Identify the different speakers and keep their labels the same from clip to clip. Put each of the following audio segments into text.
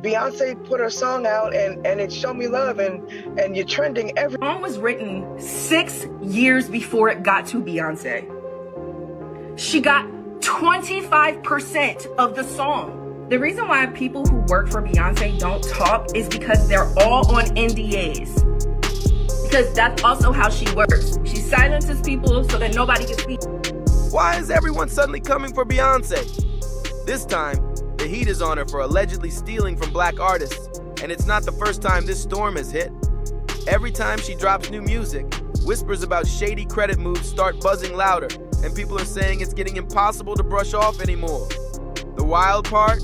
Speaker 1: Beyonce put her song out and it Show Me Love and you're trending every.
Speaker 2: The song was written 6 years before it got to Beyonce. She got 25% of the song. The reason why people who work for Beyonce don't talk is because they're all on NDAs. Because that's also how she works. She silences people so that nobody can speak.
Speaker 3: Why is everyone suddenly coming for Beyonce? This time, the heat is on her for allegedly stealing from black artists, and it's not the first time this storm has hit. Every time she drops new music, whispers about shady credit moves start buzzing louder, and people are saying it's getting impossible to brush off anymore. The wild part?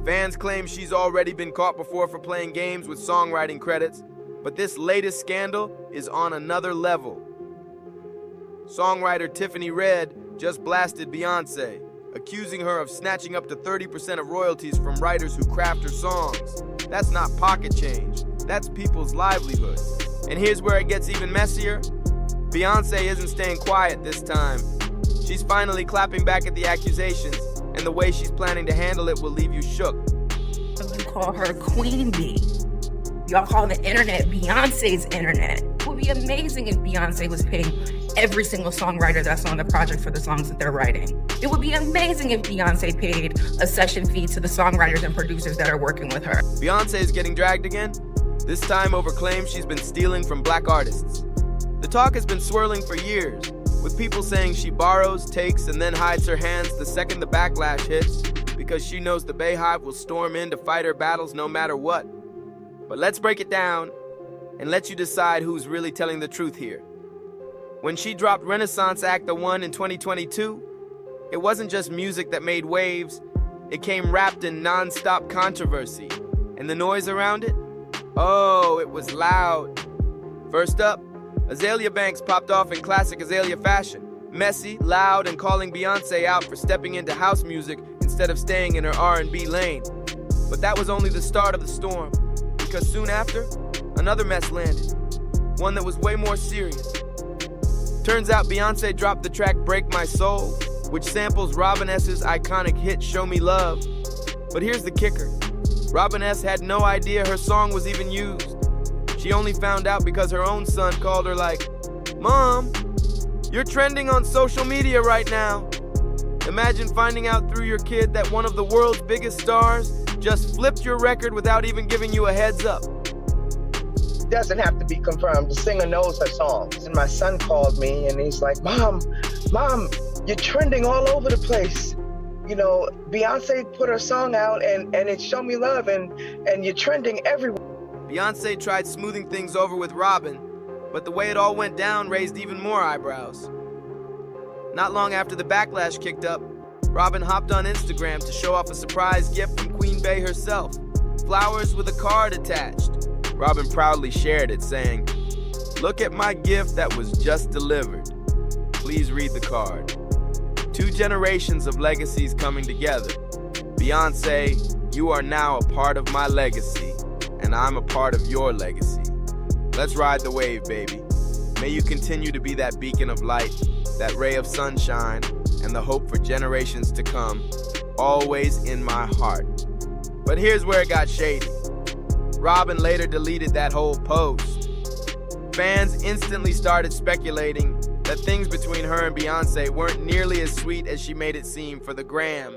Speaker 3: Fans claim she's already been caught before for playing games with songwriting credits, but this latest scandal is on another level. Songwriter Tiffany Red just blasted Beyonce, accusing her of snatching up to 30% of royalties from writers who craft her songs. That's not pocket change, that's people's livelihoods. And here's where it gets even messier. Beyonce isn't staying quiet this time. She's finally clapping back at the accusations, and the way she's planning to handle it will leave you shook.
Speaker 2: You call her Queen Bee. Y'all call the internet Beyonce's internet. It would be amazing if Beyonce was paying every single songwriter that's on the project for the songs that they're writing. It would be amazing if Beyonce paid a session fee to the songwriters and producers that are working with her.
Speaker 3: Beyonce is getting dragged again, this time over claims she's been stealing from black artists. The talk has been swirling for years, with people saying she borrows, takes, and then hides her hands the second the backlash hits, because she knows the Bayhive will storm in to fight her battles no matter what. But let's break it down and let you decide who's really telling the truth here. When she dropped Renaissance Act the 1 in 2022, it wasn't just music that made waves, it came wrapped in non-stop controversy. And the noise around it? Oh, it was loud. First up, Azalea Banks popped off in classic Azalea fashion, messy, loud, and calling Beyonce out for stepping into house music instead of staying in her R&B lane. But that was only the start of the storm, because soon after, another mess landed, one that was way more serious. Turns out Beyonce dropped the track Break My Soul, which samples Robin S.'s iconic hit Show Me Love. But here's the kicker. Robin S. had no idea her song was even used. She only found out because her own son called her like, "Mom, you're trending on social media right now." Imagine finding out through your kid that one of the world's biggest stars just flipped your record without even giving you a heads up.
Speaker 1: Doesn't have to be confirmed. The singer knows her songs. And my son called me and he's like, Mom, you're trending all over the place. You know, Beyonce put her song out and it Show Me Love and you're trending everywhere.
Speaker 3: Beyonce tried smoothing things over with Robin, but the way it all went down raised even more eyebrows. Not long after the backlash kicked up, Robin hopped on Instagram to show off a surprise gift from Queen Bey herself, flowers with a card attached. Robin proudly shared it, saying, "Look at my gift that was just delivered. Please read the card." 2 generations of legacies coming together. Beyonce, you are now a part of my legacy, and I'm a part of your legacy. Let's ride the wave, baby. May you continue to be that beacon of light, that ray of sunshine, and the hope for generations to come, always in my heart. But here's where it got shady. Robin later deleted that whole post. Fans instantly started speculating that things between her and Beyonce weren't nearly as sweet as she made it seem for the gram.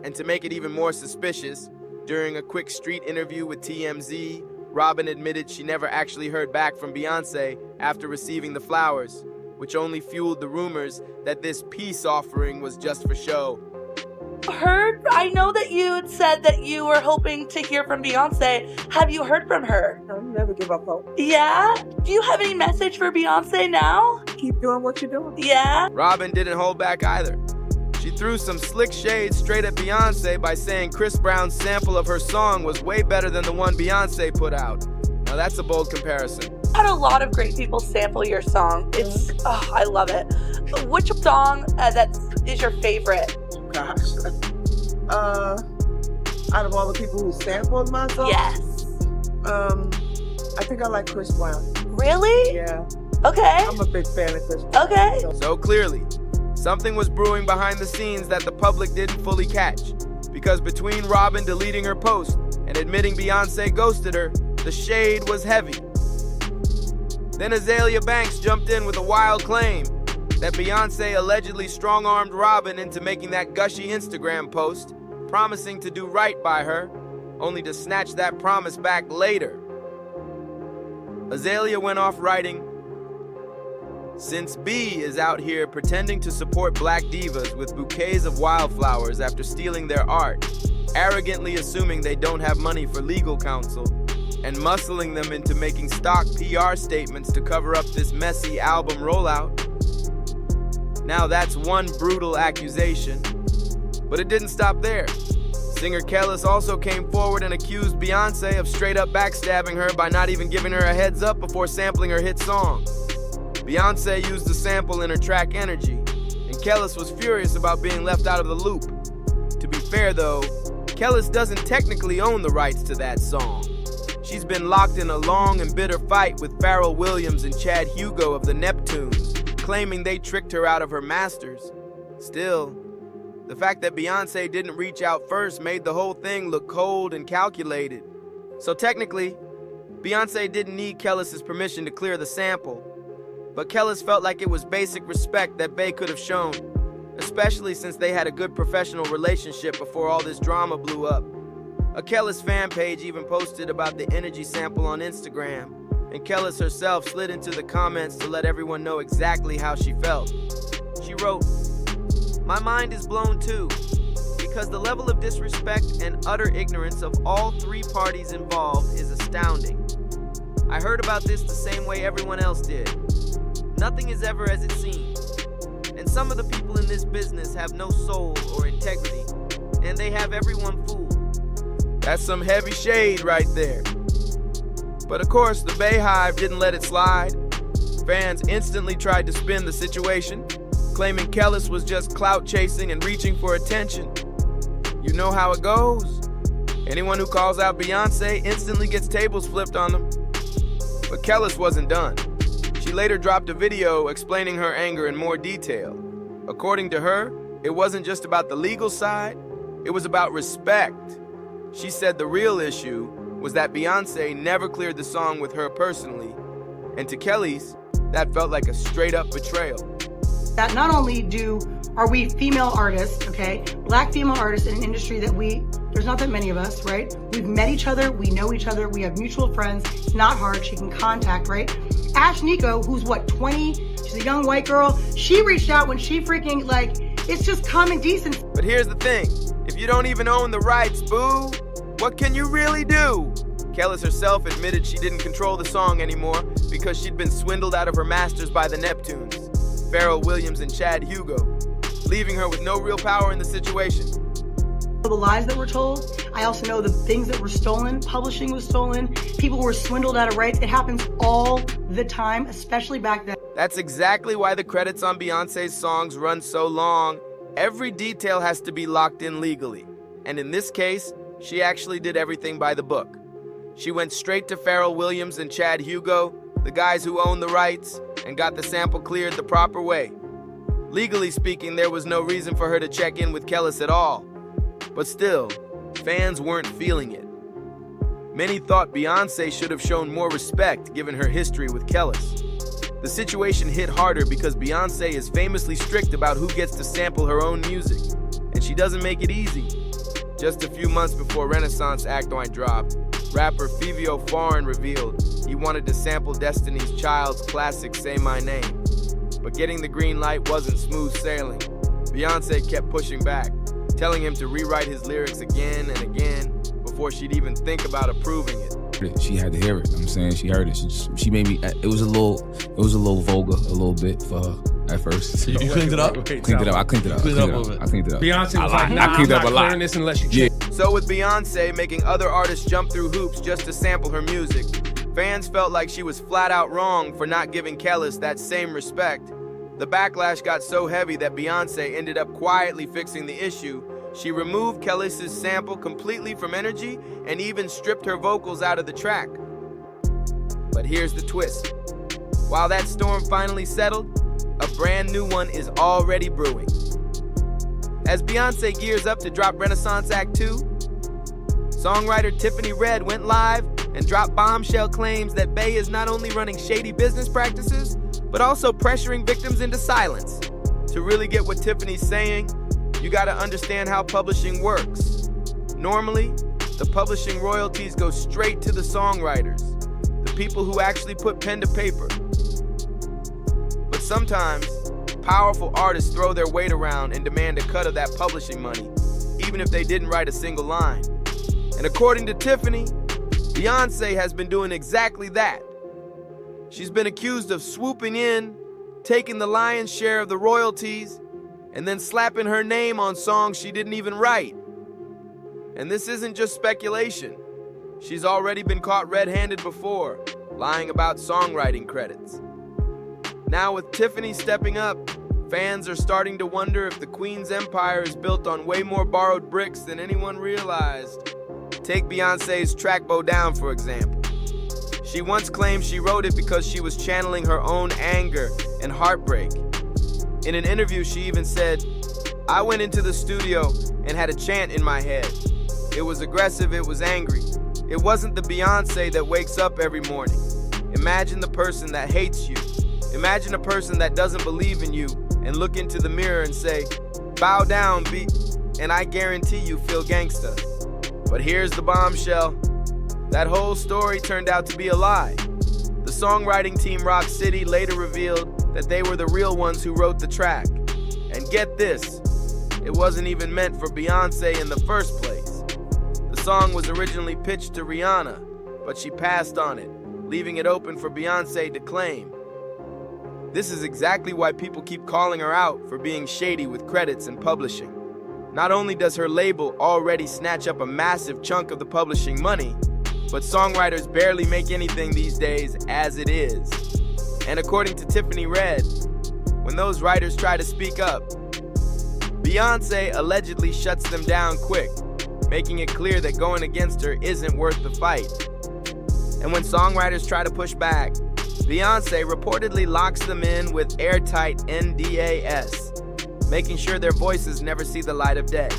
Speaker 3: And to make it even more suspicious, during a quick street interview with TMZ, Robin admitted she never actually heard back from Beyonce after receiving the flowers, which only fueled the rumors that this peace offering was just for show.
Speaker 4: I know that you had said that you were hoping to hear from Beyonce. Have you heard from her?
Speaker 5: I'll never give up hope.
Speaker 4: Yeah? Do you have any message for Beyonce now?
Speaker 5: Keep doing what you're doing.
Speaker 4: Yeah?
Speaker 3: Robin didn't hold back either. She threw some slick shade straight at Beyonce by saying Chris Brown's sample of her song was way better than the one Beyonce put out. Now that's a bold comparison.
Speaker 4: I've had a lot of great people sample your song. I love it. Which song that is your favorite?
Speaker 5: Gosh. Out of all the people who sampled my song?
Speaker 4: Yes.
Speaker 5: I think I like Chris Brown.
Speaker 4: Really?
Speaker 5: Yeah.
Speaker 4: Okay.
Speaker 5: I'm a big fan of Chris Brown.
Speaker 4: Okay.
Speaker 3: So clearly, something was brewing behind the scenes that the public didn't fully catch. Because between Robin deleting her post and admitting Beyoncé ghosted her, the shade was heavy. Then Azealia Banks jumped in with a wild claim that Beyoncé allegedly strong-armed Robin into making that gushy Instagram post, promising to do right by her, only to snatch that promise back later. Azealia went off writing, "Since B is out here pretending to support black divas with bouquets of wildflowers after stealing their art, arrogantly assuming they don't have money for legal counsel, and muscling them into making stock PR statements to cover up this messy album rollout. Now that's one brutal accusation, but it didn't stop there. Singer Kellis also came forward and accused Beyoncé of straight up backstabbing her by not even giving her a heads up before sampling her hit song. Beyoncé used the sample in her track Energy, and Kellis was furious about being left out of the loop. To be fair though, Kellis doesn't technically own the rights to that song. She's been locked in a long and bitter fight with Pharrell Williams and Chad Hugo of the Neptunes, claiming they tricked her out of her masters. Still, the fact that Beyoncé didn't reach out first made the whole thing look cold and calculated. So technically, Beyoncé didn't need Kellis' permission to clear the sample, but Kellis felt like it was basic respect that Bey could have shown, especially since they had a good professional relationship before all this drama blew up. A Kellis fan page even posted about the Energy sample on Instagram, and Kellis herself slid into the comments to let everyone know exactly how she felt. She wrote, "My mind is blown too, because the level of disrespect and utter ignorance of all three parties involved is astounding. I heard about this the same way everyone else did. Nothing is ever as it seems, and some of the people in this business have no soul or integrity, and they have everyone fooled." That's some heavy shade right there. But of course, the Bayhive didn't let it slide. Fans instantly tried to spin the situation, claiming Kellis was just clout chasing and reaching for attention. You know how it goes. Anyone who calls out Beyoncé instantly gets tables flipped on them. But Kellis wasn't done. She later dropped a video explaining her anger in more detail. According to her, it wasn't just about the legal side, it was about respect. She said the real issue was that Beyoncé never cleared the song with her personally, and to Kellis, that felt like a straight-up betrayal.
Speaker 6: That not only are we female artists, okay, black female artists in an industry that there's not that many of us, right? We've met each other, we know each other, we have mutual friends, it's not hard, she can contact, right? Ash Nico, who's what, 20, she's a young white girl, she reached out when she freaking, it's just common decency.
Speaker 3: But here's the thing, if you don't even own the rights, boo, what can you really do? Kellis herself admitted she didn't control the song anymore because she'd been swindled out of her masters by the Neptunes, Pharrell Williams and Chad Hugo, leaving her with no real power in the situation.
Speaker 6: The lies that were told, I also know the things that were stolen, publishing was stolen, people were swindled out of rights. It happens all the time, especially back then.
Speaker 3: That's exactly why the credits on Beyoncé's songs run so long. Every detail has to be locked in legally. And in this case, she actually did everything by the book. She went straight to Pharrell Williams and Chad Hugo, the guys who own the rights, and got the sample cleared the proper way. Legally speaking, there was no reason for her to check in with Kellis at all. But still, fans weren't feeling it. Many thought Beyoncé should have shown more respect given her history with Kellis. The situation hit harder because Beyoncé is famously strict about who gets to sample her own music, and she doesn't make it easy. Just a few months before Renaissance Act On dropped, rapper Fivio Foreign revealed he wanted to sample Destiny's Child's classic Say My Name. But getting the green light wasn't smooth sailing. Beyoncé kept pushing back, telling him to rewrite his lyrics again and again before she'd even think about approving it.
Speaker 7: She had to hear it. I'm saying she heard it. She made me. It was a little vulgar, a little bit for her at first.
Speaker 8: You cleaned it up?
Speaker 7: I cleaned it up. I cleaned it up.
Speaker 8: Beyonce was like,
Speaker 7: I cleaned up a lot.
Speaker 8: Clearing this unless you check.
Speaker 3: So with Beyoncé making other artists jump through hoops just to sample her music, fans felt like she was flat out wrong for not giving Kellis that same respect. The backlash got so heavy that Beyoncé ended up quietly fixing the issue. She removed Kellis' sample completely from Energy and even stripped her vocals out of the track. But here's the twist. While that storm finally settled, a brand new one is already brewing. As Beyoncé gears up to drop Renaissance Act 2, Songwriter Tiffany Red went live and dropped bombshell claims that Bey is not only running shady business practices, but also pressuring victims into silence. To really get what Tiffany's saying, you gotta understand how publishing works. Normally, the publishing royalties go straight to the songwriters, the people who actually put pen to paper. But sometimes, powerful artists throw their weight around and demand a cut of that publishing money, even if they didn't write a single line. And according to Tiffany, Beyoncé has been doing exactly that. She's been accused of swooping in, taking the lion's share of the royalties, and then slapping her name on songs she didn't even write. And this isn't just speculation. She's already been caught red-handed before, lying about songwriting credits. Now with Tiffany stepping up, fans are starting to wonder if the Queen's empire is built on way more borrowed bricks than anyone realized. Take Beyoncé's track Bow Down, for example. She once claimed she wrote it because she was channeling her own anger and heartbreak. In an interview, she even said, "I went into the studio and had a chant in my head. It was aggressive, it was angry. It wasn't the Beyoncé that wakes up every morning. Imagine the person that hates you. Imagine a person that doesn't believe in you and look into the mirror and say, 'Bow down, B,' and I guarantee you feel gangsta." But here's the bombshell. That whole story turned out to be a lie. The songwriting team Rock City later revealed that they were the real ones who wrote the track. And get this, it wasn't even meant for Beyoncé in the first place. The song was originally pitched to Rihanna, but she passed on it, leaving it open for Beyoncé to claim. This is exactly why people keep calling her out for being shady with credits and publishing. Not only does her label already snatch up a massive chunk of the publishing money, but songwriters barely make anything these days as it is. And according to Tiffany Red, when those writers try to speak up, Beyoncé allegedly shuts them down quick, making it clear that going against her isn't worth the fight. And when songwriters try to push back, Beyoncé reportedly locks them in with airtight NDAs, making sure their voices never see the light of day.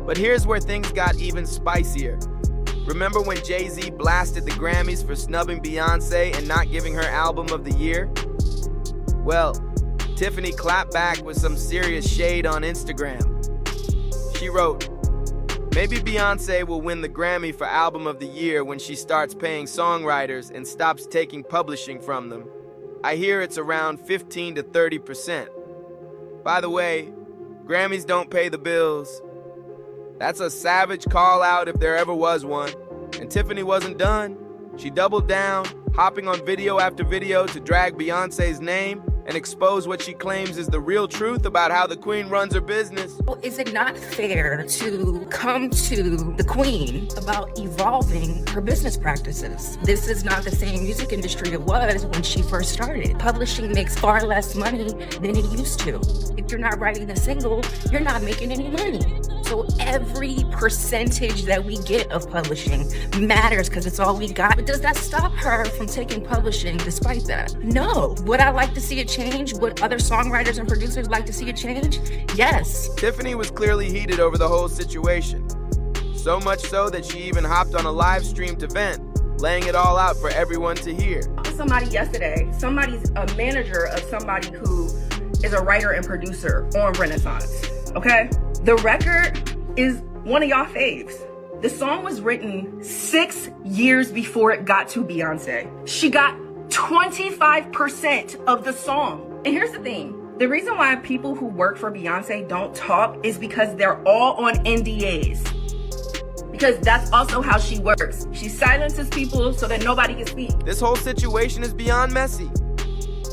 Speaker 3: But here's where things got even spicier. Remember when Jay-Z blasted the Grammys for snubbing Beyoncé and not giving her Album of the Year? Well, Tiffany clapped back with some serious shade on Instagram. She wrote, "Maybe Beyoncé will win the Grammy for Album of the Year when she starts paying songwriters and stops taking publishing from them. I hear it's around 15 to 30%. By the way, Grammys don't pay the bills." That's a savage call out if there ever was one. And Tiffany wasn't done. She doubled down, hopping on video after video to drag Beyoncé's name and expose what she claims is the real truth about how the Queen runs her business.
Speaker 2: Is it not fair to come to the Queen about evolving her business practices? This is not the same music industry it was when she first started. Publishing makes far less money than it used to. If you're not writing a single, you're not making any money. So every percentage that we get of publishing matters because it's all we got. But does that stop her from taking publishing despite that? No. Would I like to see it change? Would other songwriters and producers like to see it change? Yes.
Speaker 3: Tiffany was clearly heated over the whole situation. So much so that she even hopped on a live streamed event, laying it all out for everyone to hear.
Speaker 2: Somebody yesterday, somebody's a manager of somebody who is a writer and producer on Renaissance, okay? The record is one of y'all faves. The song was written 6 years before it got to Beyoncé. She got 25% of the song. And here's the thing. The reason why people who work for Beyoncé don't talk is because they're all on NDAs. Because that's also how she works. She silences people so that nobody can speak.
Speaker 3: This whole situation is beyond messy.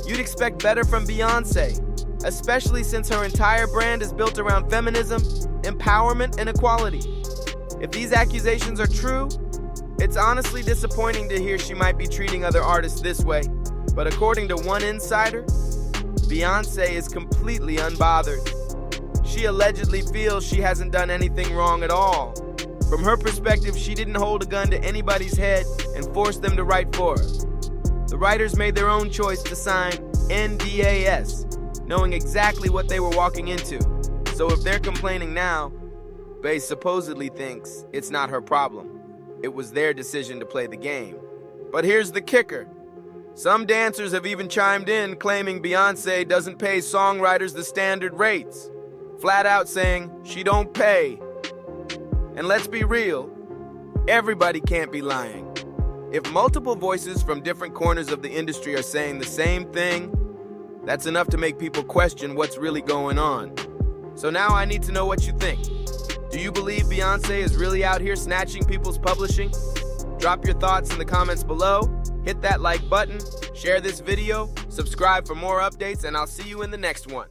Speaker 3: You'd expect better from Beyoncé, especially since her entire brand is built around feminism, empowerment, and equality. If these accusations are true, it's honestly disappointing to hear she might be treating other artists this way. But according to one insider, Beyoncé is completely unbothered. She allegedly feels she hasn't done anything wrong at all. From her perspective, she didn't hold a gun to anybody's head and force them to write for her. The writers made their own choice to sign NDAs, knowing exactly what they were walking into. So if they're complaining now, Bey supposedly thinks it's not her problem. It was their decision to play the game. But here's the kicker. Some dancers have even chimed in claiming Beyoncé doesn't pay songwriters the standard rates, flat out saying she don't pay. And let's be real, everybody can't be lying. If multiple voices from different corners of the industry are saying the same thing, that's enough to make people question what's really going on. So now I need to know what you think. Do you believe Beyoncé is really out here snatching people's publishing? Drop your thoughts in the comments below, hit that like button, share this video, subscribe for more updates, and I'll see you in the next one.